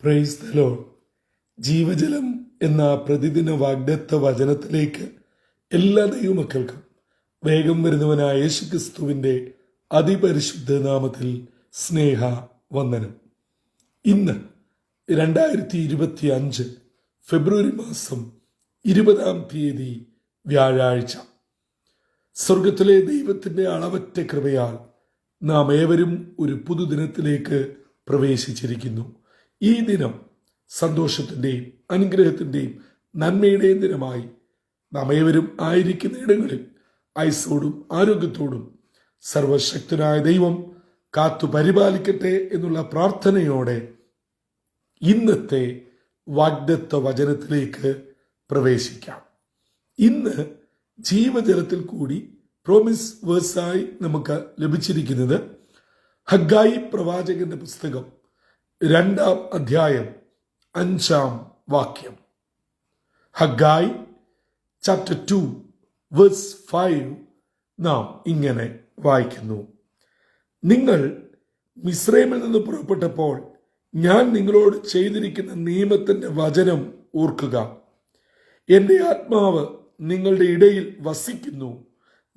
Praise the Lord. ജീവജലം എന്ന പ്രതിദിന വാഗ്ദത്ത വചനത്തിലേക്ക് എല്ലാ ദൈവമക്കൾക്കും വേഗം വരുന്നവനായ യേശുക്രിസ്തുവിൻ്റെ അതിപരിശുദ്ധ നാമത്തിൽ സ്നേഹ വന്ദനം. ഇന്ന് 2025 ഫെബ്രുവരി മാസം 20-ാം തീയതി വ്യാഴാഴ്ച. സ്വർഗത്തിലെ ദൈവത്തിൻ്റെ അളവറ്റ കൃപയാൽ നാം ഏവരും ഒരു പുതുദിനത്തിലേക്ക് പ്രവേശിച്ചിരിക്കുന്നു. ഈ ദിനം സന്തോഷത്തിൻ്റെയും അനുഗ്രഹത്തിൻ്റെയും നന്മയുടെയും ദിനമായി നാം ഏവരും ആയിരിക്കുന്ന ഇടങ്ങളിൽ ആയുസ്സോടും ആരോഗ്യത്തോടും സർവശക്തനായ ദൈവം കാത്തു പരിപാലിക്കട്ടെ എന്നുള്ള പ്രാർത്ഥനയോടെ ഇന്നത്തെ വാഗ്ദത്ത വചനത്തിലേക്ക് പ്രവേശിക്കാം. ഇന്ന് ജീവജലത്തിൽ കൂടി പ്രോമിസ് വേഴ്സായി നമുക്ക് ലഭിച്ചിരിക്കുന്നത് ഹഗ്ഗായി പ്രവാചകന്റെ പുസ്തകം 2-ാം അധ്യായം 5-ാം വാക്യം. ഹഗ്ഗായി ചാപ്റ്റർ 2 വേഴ്സ് 5 നാം ഇങ്ങനെ വായിക്കുന്നു: നിങ്ങൾ മിസ്രൈമിൽ നിന്ന് പുറപ്പെട്ടപ്പോൾ ഞാൻ നിങ്ങളോട് ചെയ്തിരിക്കുന്ന നിയമത്തിന്റെ വചനം ഓർക്കുക. എൻ്റെ ആത്മാവ് നിങ്ങളുടെ ഇടയിൽ വസിക്കുന്നു,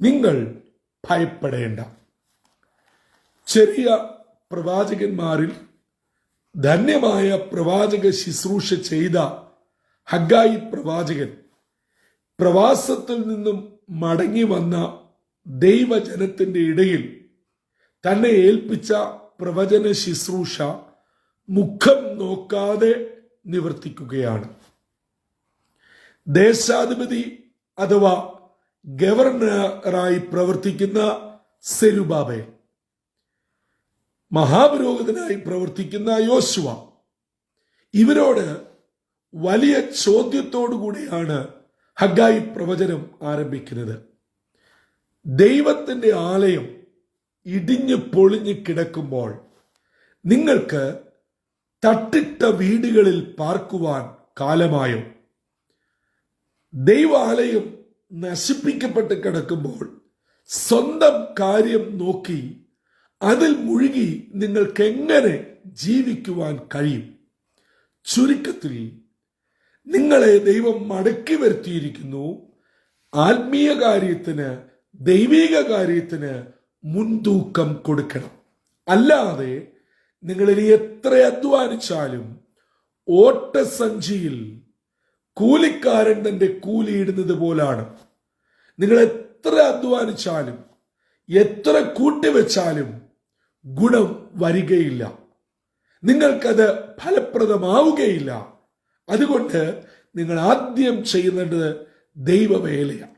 നിങ്ങൾ ഭയപ്പെടേണ്ട. ചെറിയ പ്രവാചകന്മാരിൽ ധന്യമായ പ്രവാചക ശുശ്രൂഷ ചെയ്ത ഹഗ്ഗായി പ്രവാചകൻ പ്രവാസത്തിൽ നിന്നും മടങ്ങി വന്ന ദൈവജനത്തിന്റെ ഇടയിൽ തന്നെ ഏൽപ്പിച്ച പ്രവചന ശുശ്രൂഷ മുഖം നോക്കാതെ നിവർത്തിക്കുകയാണ്. ദേശാധിപതി അഥവാ ഗവർണറായി പ്രവർത്തിക്കുന്ന സെരുബാബേൽ, മഹാപുരോഹിതനായി പ്രവർത്തിക്കുന്ന യോശുവ, ഇവരോട് വലിയ ചോദ്യത്തോടു കൂടിയാണ് ഹഗ്ഗായി പ്രവചനം ആരംഭിക്കുന്നത്. ദൈവത്തിന്റെ ആലയം ഇടിഞ്ഞു പൊളിഞ്ഞു കിടക്കുമ്പോൾ നിങ്ങൾക്ക് തട്ടിട്ട വീടുകളിൽ പാർക്കുവാൻ കാലമായോ? ദൈവാലയം നശിപ്പിക്കപ്പെട്ട് കിടക്കുമ്പോൾ സ്വന്തം കാര്യം നോക്കി അതിൽ മുഴുകി നിങ്ങൾക്ക് എങ്ങനെ ജീവിക്കുവാൻ കഴിയും? ചുരുക്കത്തിൽ നിങ്ങളെ ദൈവം മടക്കി വരുത്തിയിരിക്കുന്നു. ആത്മീയ കാര്യത്തിന്, ദൈവിക കാര്യത്തിന് മുൻതൂക്കം കൊടുക്കണം. അല്ലാതെ നിങ്ങളിനി എത്ര അധ്വാനിച്ചാലും ഓട്ടസഞ്ചിയിൽ കൂലിക്കാരൻ തന്റെ കൂലിയിടുന്നത് പോലാണ്. നിങ്ങൾ എത്ര അധ്വാനിച്ചാലും എത്ര കൂട്ടിവെച്ചാലും ഗുണം വരികയില്ല, നിങ്ങൾക്കത് ഫലപ്രദമാവുകയില്ല. അതുകൊണ്ട് നിങ്ങൾ ആദ്യം ചെയ്യുന്നത് ദൈവവേലയാണ്.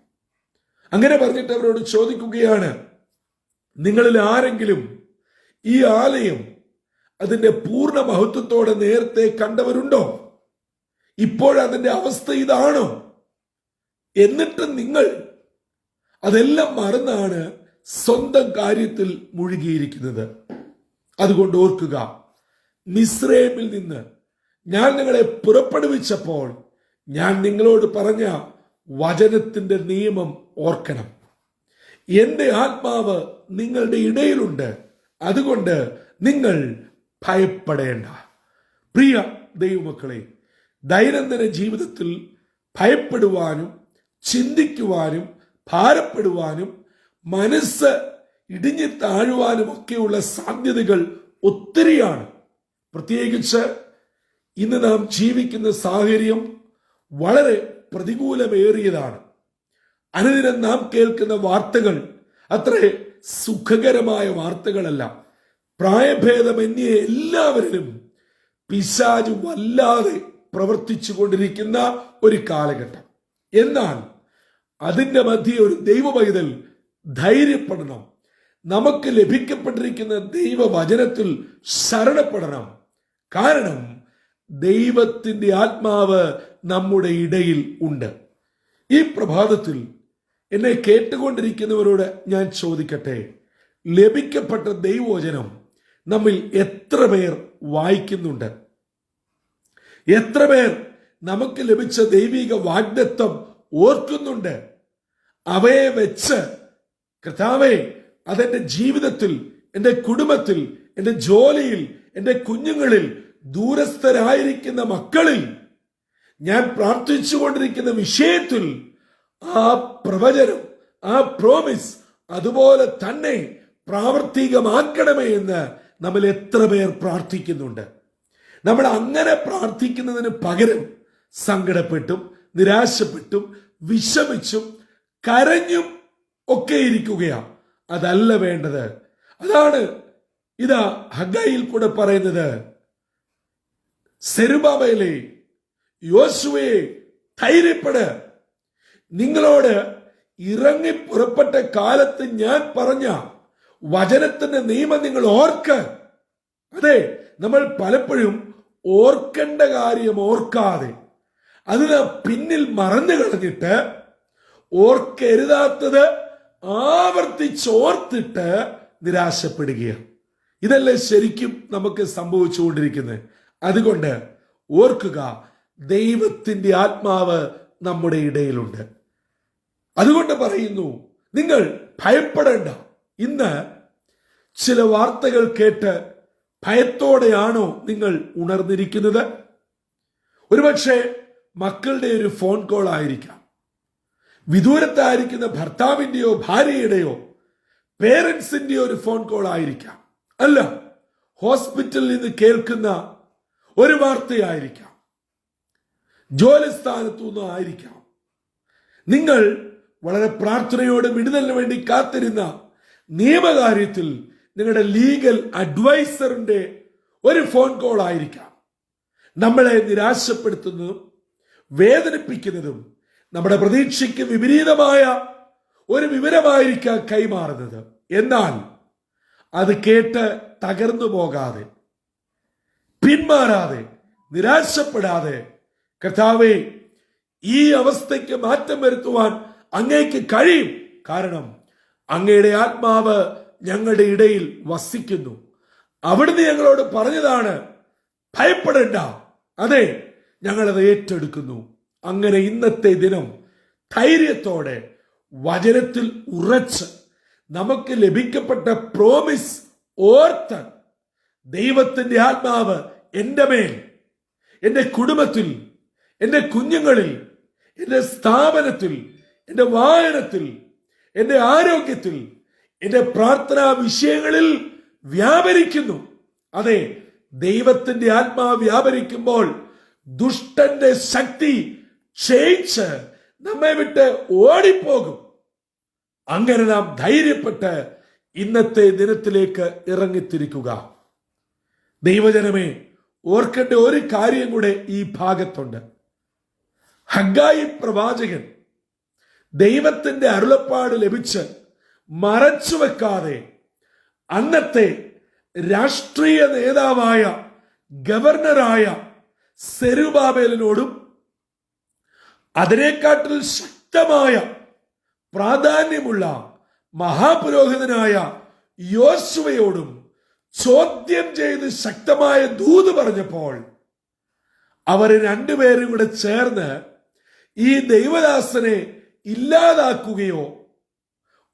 അങ്ങനെ പറഞ്ഞിട്ട് അവരോട് ചോദിക്കുകയാണ്, നിങ്ങളിൽ ആരെങ്കിലും ഈ ആലയം അതിന്റെ പൂർണ്ണ മഹത്വത്തോടെ നേരത്തെ കണ്ടവരുണ്ടോ? ഇപ്പോഴതിന്റെ അവസ്ഥ ഇതാണോ? എന്നിട്ട് നിങ്ങൾ അതെല്ലാം മറന്നാണ് സ്വന്തം കാര്യത്തിൽ മുഴുകിയിരിക്കുന്നത്. അതുകൊണ്ട് ഓർക്കുക, മിസ്രൈമിൽ നിന്ന് ഞാൻ നിങ്ങളെ പുറപ്പെടുവിച്ചപ്പോൾ ഞാൻ നിങ്ങളോട് പറഞ്ഞ വചനത്തിന്റെ നിയമം ഓർക്കണം. എൻ്റെ ആത്മാവ് നിങ്ങളുടെ ഇടയിലുണ്ട്, അതുകൊണ്ട് നിങ്ങൾ ഭയപ്പെടേണ്ട. പ്രിയ ദൈവമക്കളെ, ദൈനംദിന ജീവിതത്തിൽ ഭയപ്പെടുവാനും ചിന്തിക്കുവാനും ഭാരപ്പെടുവാനും മനസ്സ് ഇടിഞ്ഞു താഴുവാനും ഒക്കെയുള്ള സാധ്യതകൾ ഒത്തിരിയാണ്. പ്രത്യേകിച്ച് ഇന്ന് നാം ജീവിക്കുന്ന സാഹചര്യം വളരെ പ്രതികൂലമേറിയതാണ്. അനുദിനം നാം കേൾക്കുന്ന വാർത്തകൾ അത്ര സുഖകരമായ വാർത്തകളല്ല. പ്രായഭേദമന്യേ എല്ലാവരിലും പിശാച് വല്ലാതെ പ്രവർത്തിച്ചു കൊണ്ടിരിക്കുന്ന ഒരു കാലഘട്ടം. എന്നാൽ അതിന്റെ മധ്യേ ഒരു ദൈവപൈതൽ ധൈര്യപ്പെടണം. നമുക്ക് ലഭിക്കപ്പെട്ടിരിക്കുന്ന ദൈവവചനത്തിൽ ശരണപ്പെടണം. കാരണം ദൈവത്തിന്റെ ആത്മാവ് നമ്മുടെ ഇടയിൽ ഉണ്ട്. ഈ പ്രഭാതത്തിൽ എന്നെ കേട്ടുകൊണ്ടിരിക്കുന്നവരോട് ഞാൻ ചോദിക്കട്ടെ, ലഭിക്കപ്പെട്ട ദൈവവചനം നമ്മിൽ എത്ര പേർ വായിക്കുന്നുണ്ട്? എത്ര പേർ നമുക്ക് ലഭിച്ച ദൈവിക വാഗ്ദത്തം ഓർക്കുന്നുണ്ട്? അവയെ വെച്ച് കർത്താവേ, അതെന്റെ ജീവിതത്തിൽ, എൻ്റെ കുടുംബത്തിൽ, എൻ്റെ ജോലിയിൽ, എൻ്റെ കുഞ്ഞുങ്ങളിൽ ദൂരസ്ഥരായിരിക്കുന്ന മക്കളിൽ ഞാൻ പ്രാർത്ഥിച്ചുകൊണ്ടിരിക്കുന്ന വിഷയത്തിൽ ആ പ്രവചനം, ആ പ്രോമിസ് അതുപോലെ തന്നെ പ്രാവർത്തികമാക്കണമേ എന്ന് നമ്മൾ എത്ര പേർ പ്രാർത്ഥിക്കുന്നുണ്ട്? നമ്മൾ അങ്ങനെ പ്രാർത്ഥിക്കുന്നതിന് പകരം സങ്കടപ്പെട്ടും നിരാശപ്പെട്ടും വിഷമിച്ചും കരഞ്ഞും ഒക്കെ ഇരിക്കുകയാണ്. അതല്ല വേണ്ടത്. അതാണ് ഇതാ ഹഗ്ഗായിൽ കൂടെ പറയുന്നത്, സെരുബാബേലേ, യോശുവയെ ധൈര്യപ്പെട്, നിങ്ങളോട് ഇറങ്ങി പുറപ്പെട്ട കാലത്ത് ഞാൻ പറഞ്ഞ വചനത്തിന്റെ നിയമം നിങ്ങൾ ഓർക്ക്. അതെ, നമ്മൾ പലപ്പോഴും ഓർക്കേണ്ട കാര്യം ഓർക്കാതെ അതിന് പിന്നിൽ മറന്നു കളഞ്ഞിട്ട് ഓർക്കരുതാത്തത് ആവർത്തിച്ചോർത്തിട്ട് നിരാശപ്പെടുകയാണ്. ഇതല്ലേ ശരിക്കും നമുക്ക് സംഭവിച്ചുകൊണ്ടിരിക്കുന്നത്. അതുകൊണ്ട് ഓർക്കുക, ദൈവത്തിന്റെ ആത്മാവ് നമ്മുടെ ഇടയിലുണ്ട്. അതുകൊണ്ട് പറയുന്നു, നിങ്ങൾ ഭയപ്പെടേണ്ട. ഇന്ന് ചില വാർത്തകൾ കേട്ട് ഭയത്തോടെയാണോ നിങ്ങൾ ഉണർന്നിരിക്കുന്നത്? ഒരുപക്ഷെ മക്കളുടെ ഒരു ഫോൺ കോൾ ആയിരിക്കാം, വിദൂരത്തായിരിക്കുന്ന ഭർത്താവിന്റെയോ ഭാര്യയുടെയോ പേരൻസിന്റെയോ ഒരു ഫോൺ കോൾ ആയിരിക്കാം. അല്ല, ഹോസ്പിറ്റലിൽ നിന്ന് കേൾക്കുന്ന ഒരു വാർത്തയായിരിക്കാം, ജോലിസ്ഥാനത്തു നിന്നും ആയിരിക്കാം. നിങ്ങൾ വളരെ പ്രാർത്ഥനയോടെ വിടുതലിന് വേണ്ടി കാത്തിരുന്ന നിയമകാര്യത്തിൽ നിങ്ങളുടെ ലീഗൽ അഡ്വൈസറിന്റെ ഒരു ഫോൺ കോൾ ആയിരിക്കാം. നമ്മളെ നിരാശപ്പെടുത്തുന്നതും വേദനിപ്പിക്കുന്നതും നമ്മുടെ പ്രതീക്ഷയ്ക്ക് വിപരീതമായ ഒരു വിവരമായിരിക്കാം കൈമാറുന്നത്. എന്നാൽ അത് കേട്ട് തകർന്നു പോകാതെ, പിന്മാറാതെ, നിരാശപ്പെടാതെ, കർത്താവേ, ഈ അവസ്ഥയ്ക്ക് മാറ്റം വരുത്തുവാൻ അങ്ങേക്ക് കഴിയും, കാരണം അങ്ങയുടെ ആത്മാവ് ഞങ്ങളുടെ ഇടയിൽ വസിക്കുന്നു. അവിടുന്ന് ഞങ്ങളോട് പറഞ്ഞതാണ്, ഭയപ്പെടേണ്ട. അതെ, ഞങ്ങളത് ഏറ്റെടുക്കുന്നു. അങ്ങനെ ഇന്നത്തെ ദിനം ധൈര്യത്തോടെ വചനത്തിൽ ഉറച്ച് നമുക്ക് ലഭിക്കപ്പെട്ട പ്രോമിസ് ഓർത്ത്, ദൈവത്തിന്റെ ആത്മാവ് എൻ്റെ മേൽ, എൻ്റെ കുടുംബത്തിൽ, എൻ്റെ കുഞ്ഞുങ്ങളിൽ, എൻ്റെ സ്ഥാപനത്തിൽ, എൻ്റെ വായനത്തിൽ, എൻ്റെ ആരോഗ്യത്തിൽ, എൻ്റെ പ്രാർത്ഥനാ വിഷയങ്ങളിൽ വ്യാപരിക്കുന്നു. അതെ, ദൈവത്തിന്റെ ആത്മാവ് വ്യാപരിക്കുമ്പോൾ ദുഷ്ടന്റെ ശക്തി ക്ഷയിച്ച് നമ്മെ വിട്ട് ഓടിപ്പോകും. അങ്ങനെ നാം ധൈര്യപ്പെട്ട് ഇന്നത്തെ ദിനത്തിലേക്ക് ഇറങ്ങിത്തിരിക്കുക. ദൈവജനമേ, ഓർക്കേണ്ട ഒരു കാര്യം കൂടെ ഈ ഭാഗത്തുണ്ട്. ഹഗ്ഗായി പ്രവാചകൻ ദൈവത്തിന്റെ അരുളപ്പാട് ലഭിച്ച് മറച്ചുവെക്കാതെ അന്നത്തെ രാഷ്ട്രീയ നേതാവായ ഗവർണറായ സെരുബാബേലിനോടും അതിനെക്കാട്ടിൽ ശക്തമായ പ്രാധാന്യമുള്ള മഹാപുരോഹിതനായ യോശുവയോടും ചോദ്യം ചെയ്ത് ശക്തമായ ദൂത് പറഞ്ഞപ്പോൾ അവർ രണ്ടുപേരും കൂടെ ചേർന്ന് ഈ ദൈവദാസനെ ഇല്ലാതാക്കുകയോ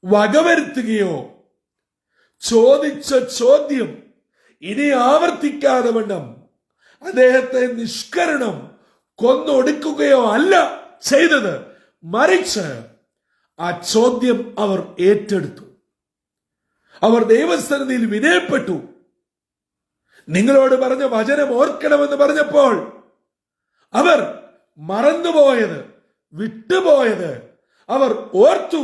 വകവരുത്തുകയോ, ചോദിച്ച ചോദ്യം ഇനി ആവർത്തിക്കാതെ വണ്ണം അദ്ദേഹത്തെ നിഷ്കരണം കൊന്നൊടുക്കുകയോ അല്ല ചെയ്തത്, മറിച്ച് ആ ചോദ്യം അവർ ഏറ്റെടുത്തു. അവർ ദൈവസന്നിധിയിൽ വിനയപ്പെട്ടു. നിങ്ങളോട് പറഞ്ഞ വചനം ഓർക്കണമെന്ന് പറഞ്ഞപ്പോൾ അവർ മറന്നുപോയത്, വിട്ടുപോയത് അവർ ഓർത്തു,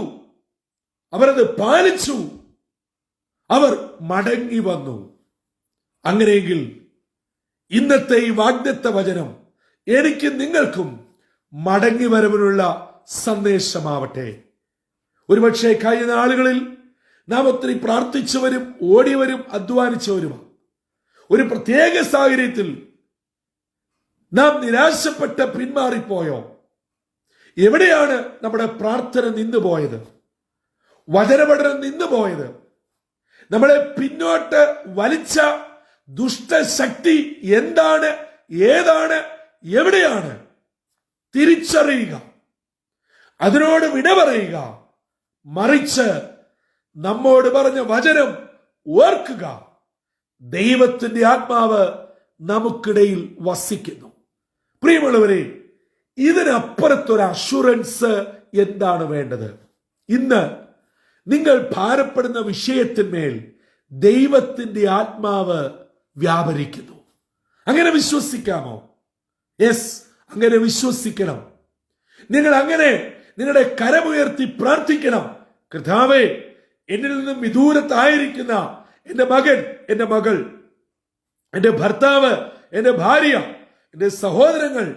അവരത് പാലിച്ചു, അവർ മടങ്ങി വന്നു. അങ്ങനെയെങ്കിൽ ഇന്നത്തെ ഈ വാഗ്ദത്ത വചനം എനിക്ക് നിങ്ങൾക്കും മടങ്ങി വരവിനുള്ള സന്ദേശമാവട്ടെ. ഒരുപക്ഷെ കഴിഞ്ഞ നാളുകളിൽ നാം ഒത്തിരി പ്രാർത്ഥിച്ചവരും ഓടിയവരും അധ്വാനിച്ചവരുമാണ്. ഒരു പ്രത്യേക സാഹചര്യത്തിൽ നാം നിരാശപ്പെട്ട് പിന്മാറിപ്പോയോ? എവിടെയാണ് നമ്മുടെ പ്രാർത്ഥന നിന്നുപോയത്? വചനപഠനം നിന്നുപോയത്? നമ്മളെ പിന്നോട്ട് വലിച്ച ദുഷ്ടശക്തി എന്താണ്, ഏതാണ്, എവിടെയാണ്? തിരിച്ചറിയുക, അതിനോട് വിട പറയുക, മറിച്ച് നമ്മോട് പറഞ്ഞ വചനം ഓർക്കുക. ദൈവത്തിന്റെ ആത്മാവ് നമുക്കിടയിൽ വസിക്കുന്നു. പ്രിയമുള്ളവരെ, ഇതിനപ്പുറത്തൊരു അഷുറൻസ് എന്താണ് വേണ്ടത്? ഇന്ന് നിങ്ങൾ ഭാരപ്പെടുന്ന വിഷയത്തിന്മേൽ ദൈവത്തിന്റെ ആത്മാവ് വ്യാപരിക്കുന്നു. അങ്ങനെ വിശ്വസിക്കാമോ? യെസ്, അങ്ങനെ വിശ്വസിക്കണം. നിങ്ങൾ അങ്ങനെ നിങ്ങളുടെ കരമുയർത്തി പ്രാർത്ഥിക്കണം. കർത്താവേ, എന്നിൽ നിന്നും വിദൂരത്തായിരിക്കുന്ന എന്റെ മകൻ, എന്റെ മകൾ, എന്റെ ഭർത്താവ്, എന്റെ ഭാര്യ, എന്റെ സഹോദരങ്ങൾ,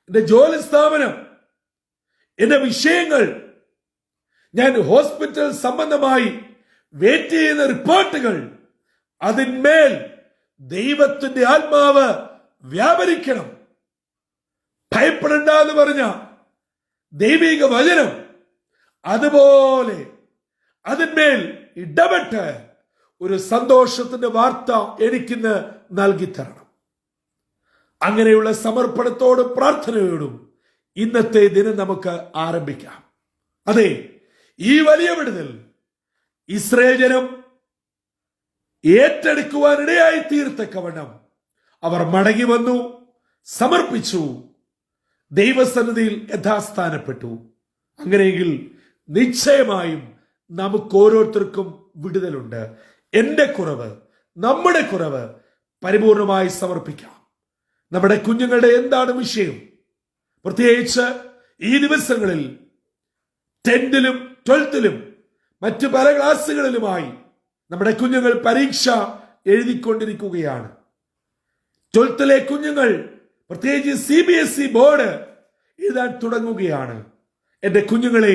എന്റെ ജോലി സ്ഥാപനം, എന്റെ വിഷയങ്ങൾ, ഞാൻ ഹോസ്പിറ്റൽ സംബന്ധമായി വെയിറ്റ് ചെയ്യുന്ന റിപ്പോർട്ടുകൾ, അതിന്മേൽ ദൈവത്തിന്റെ ആത്മാവ് വ്യാപരിക്കണം. ഭയപ്പെടേണ്ട എന്ന് പറഞ്ഞ ദൈവിക വചനം അതുപോലെ അതിന്മേൽ ഇടപെട്ട് ഒരു സന്തോഷത്തിന്റെ വാർത്ത എനിക്കിന്ന് നൽകി തരണം. അങ്ങനെയുള്ള സമർപ്പണത്തോടും പ്രാർത്ഥനയോടും ഇന്നത്തെ ദിനം നമുക്ക് ആരംഭിക്കാം. അതെ, ഈ വലിയ വിടുതൽ ഇസ്രായേൽ ജനം ഏറ്റെടുക്കുവാനിടയായി തീർത്തക്കവണ്ണം അവർ മടങ്ങി വന്നു, സമർപ്പിച്ചു, ദൈവസന്നിധിയിൽ യഥാസ്ഥാനപ്പെട്ടു. അങ്ങനെയെങ്കിൽ നിശ്ചയമായും നമുക്ക് ഓരോരുത്തർക്കും വിടുതലുണ്ട്. എന്റെ കുറവ്, നമ്മുടെ കുറവ് പരിപൂർണമായി സമർപ്പിക്കാം. നമ്മുടെ കുഞ്ഞുങ്ങളുടെ എന്താണ് വിഷയം? പ്രത്യേകിച്ച് ഈ ദിവസങ്ങളിൽ 10th-ലും 12th-ലും മറ്റു പല ക്ലാസ്സുകളിലുമായി നമ്മുടെ കുഞ്ഞുങ്ങൾ പരീക്ഷ എഴുതിക്കൊണ്ടിരിക്കുകയാണ്. 12th-ലെ കുഞ്ഞുങ്ങൾ പ്രത്യേകിച്ച് CBSE ബോർഡ് എഴുതാൻ തുടങ്ങുകയാണ്. എന്റെ കുഞ്ഞുങ്ങളെ,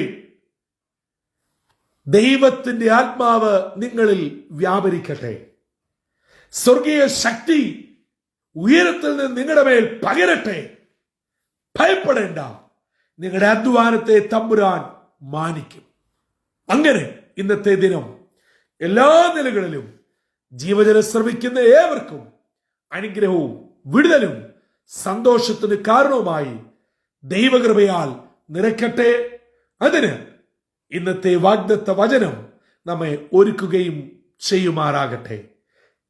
ദൈവത്തിന്റെ ആത്മാവ് നിങ്ങളിൽ വ്യാപരിക്കട്ടെ. സ്വർഗീയ ശക്തി ഉയരത്തിൽ നിന്ന് നിങ്ങളുടെ മേൽ പകരട്ടെ. ഭയപ്പെടേണ്ട, നിങ്ങളുടെ അധ്വാനത്തെ തമ്പുരാൻ മാനിക്കും. അങ്ങനെ ഇന്നത്തെ ദിനം എല്ലാ നിലകളിലും ജീവജലം ശ്രവിക്കുന്ന ഏവർക്കും അനുഗ്രഹവും വിടുതലും സന്തോഷത്തിന് കാരണവുമായി ദൈവകൃപയാൽ നിറയ്ക്കട്ടെ. അതിന് ഇന്നത്തെ വാഗ്ദത്ത വചനം നമ്മെ ഒരുക്കുകയും ചെയ്യുമാറാകട്ടെ.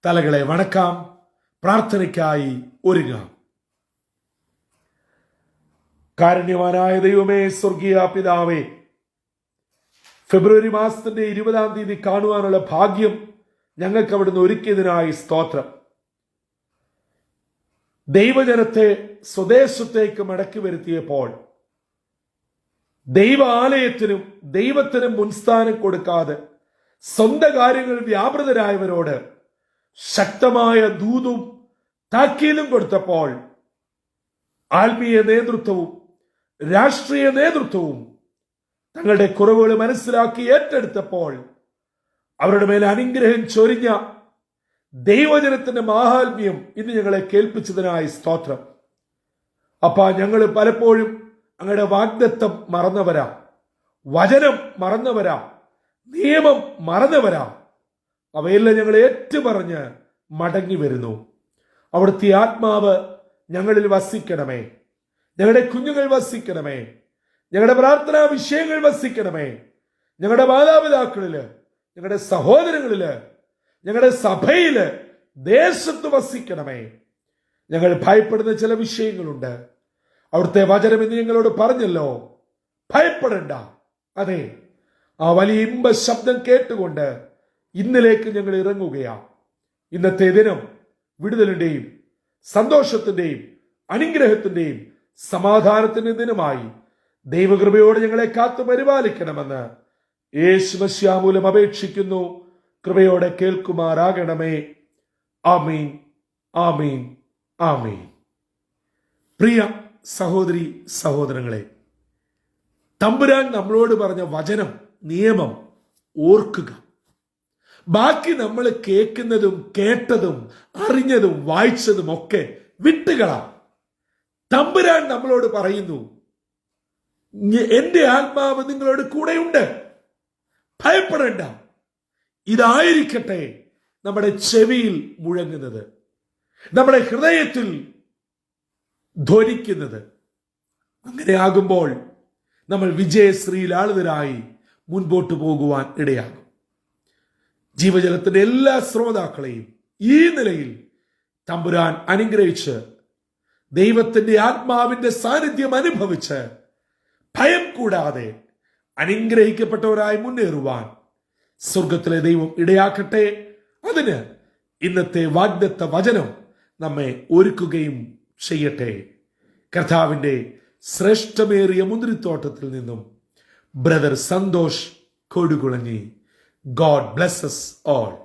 തലകളെ വണക്കാം, പ്രാർത്ഥനയ്ക്കായി ഒരുങ്ങാം. കാരുണ്യവാനായ ദൈവമേ, സ്വർഗീയ പിതാവേ, ഫെബ്രുവരി മാസത്തിന്റെ 20-ാം തീയതി കാണുവാനുള്ള ഭാഗ്യം ഞങ്ങൾക്ക് അവിടുന്ന് ഒരുക്കിയതിനായി സ്തോത്രം. ദൈവജനത്തെ സ്വദേശത്തേക്ക് മടക്കി വരുത്തിയപ്പോൾ ദൈവ ആലയത്തിനും ദൈവത്തിനും മുൻസ്ഥാനം കൊടുക്കാതെ സ്വന്തം കാര്യങ്ങൾ വ്യാപൃതരായവരോട് ശക്തമായ ദൂതും താക്കീതും കൊടുത്തപ്പോൾ ആത്മീയ നേതൃത്വവും രാഷ്ട്രീയ നേതൃത്വവും തങ്ങളുടെ കുറവുകൾ മനസ്സിലാക്കി ഏറ്റെടുത്തപ്പോൾ അവരുടെ മേൽ അനുഗ്രഹം ചൊരിഞ്ഞ ദൈവജനത്തിന്റെ മാഹാത്മ്യം ഇന്ന് ഞങ്ങളെ കേൾപ്പിച്ചതിനായി സ്തോത്രം. അപ്പാ, ഞങ്ങൾ പലപ്പോഴും അങ്ങയുടെ വാഗ്ദത്തം മറന്നവരാ, വചനം മറന്നവരാ, നിയമം മറന്നവരാ. അവയെല്ലാം ഞങ്ങൾ ഏറ്റുപറഞ്ഞ് മടങ്ങി വരുന്നു. അവിടുത്തെ ആത്മാവ് ഞങ്ങളിൽ വസിക്കണമേ. ഞങ്ങളുടെ കുഞ്ഞുങ്ങൾ വസിക്കണമേ. ഞങ്ങളുടെ പ്രാർത്ഥനാ വിഷയങ്ങൾ വസിക്കണമേ. ഞങ്ങളുടെ മാതാപിതാക്കളില്, ഞങ്ങളുടെ സഹോദരങ്ങളില്, ഞങ്ങളുടെ സഭയില്, ദേശത്ത് വസിക്കണമേ. ഞങ്ങൾ ഭയപ്പെടുന്ന ചില വിഷയങ്ങളുണ്ട്. അവിടുത്തെ വചനം ഇന്ന് ഞങ്ങളോട് പറഞ്ഞല്ലോ, ഭയപ്പെടണ്ട. അതെ, ആ വലിയ ഇമ്പ ശബ്ദം കേട്ടുകൊണ്ട് ഇന്നിലേക്ക് ഞങ്ങൾ ഇറങ്ങുകയാണ്. ഇന്നത്തെ ദിനം വിടുതലിന്റെയും സന്തോഷത്തിന്റെയും അനുഗ്രഹത്തിന്റെയും സമാധാനത്തിന്റെ ദിനമായി ദൈവകൃപയോട് ഞങ്ങളെ കാത്തു പരിപാലിക്കണമെന്ന് യേശുമശിഹാമൂലം അപേക്ഷിക്കുന്നു. കൃപയോടെ കേൾക്കുമാറാകണമേ. ആമീൻ, ആമീൻ, ആമീൻ. പ്രിയ സഹോദരി സഹോദരങ്ങളെ, തമ്പുരാൻ നമ്മളോട് പറഞ്ഞ വചനം, നിയമം ഓർക്കുക. ബാക്കി നമ്മൾ കേൾക്കുന്നതും കേട്ടതും അറിഞ്ഞതും വായിച്ചതും ഒക്കെ വിട്ടുകളാം. തമ്പുരാൻ നമ്മളോട് പറയുന്നു, എന്റെ ആത്മാവ് നിങ്ങളോട് കൂടെയുണ്ട്, ഭയപ്പെടേണ്ട. ഇതായിരിക്കട്ടെ നമ്മുടെ ചെവിയിൽ മുഴങ്ങുന്നത്, നമ്മുടെ ഹൃദയത്തിൽ ധ്വനിക്കുന്നത്. അങ്ങനെയാകുമ്പോൾ നമ്മൾ വിജയശ്രീലാളിതരായി മുൻപോട്ട് പോകുവാൻ ഇടയാകും. ജീവജലത്തിന്റെ എല്ലാ ശ്രോതാക്കളെയും ഈ നിലയിൽ തമ്പുരാൻ അനുഗ്രഹിച്ച് ദൈവത്തിന്റെ ആത്മാവിന്റെ സാന്നിധ്യം അനുഭവിച്ച് ഭയം കൂടാതെ അനുഗ്രഹിക്കപ്പെട്ടവരായി മുന്നേറുവാൻ സ്വർഗത്തിലെ ദൈവം ഇടയാക്കട്ടെ. അതിന് ഇന്നത്തെ വാഗ്ദത്ത വചനം നമ്മെ ഒരുക്കുകയും ചെയ്യട്ടെ. കർത്താവിന്റെ ശ്രേഷ്ഠമേറിയ മുന്തിരിത്തോട്ടത്തിൽ നിന്നും brother Santhosh Kodukulanji. God blesses all.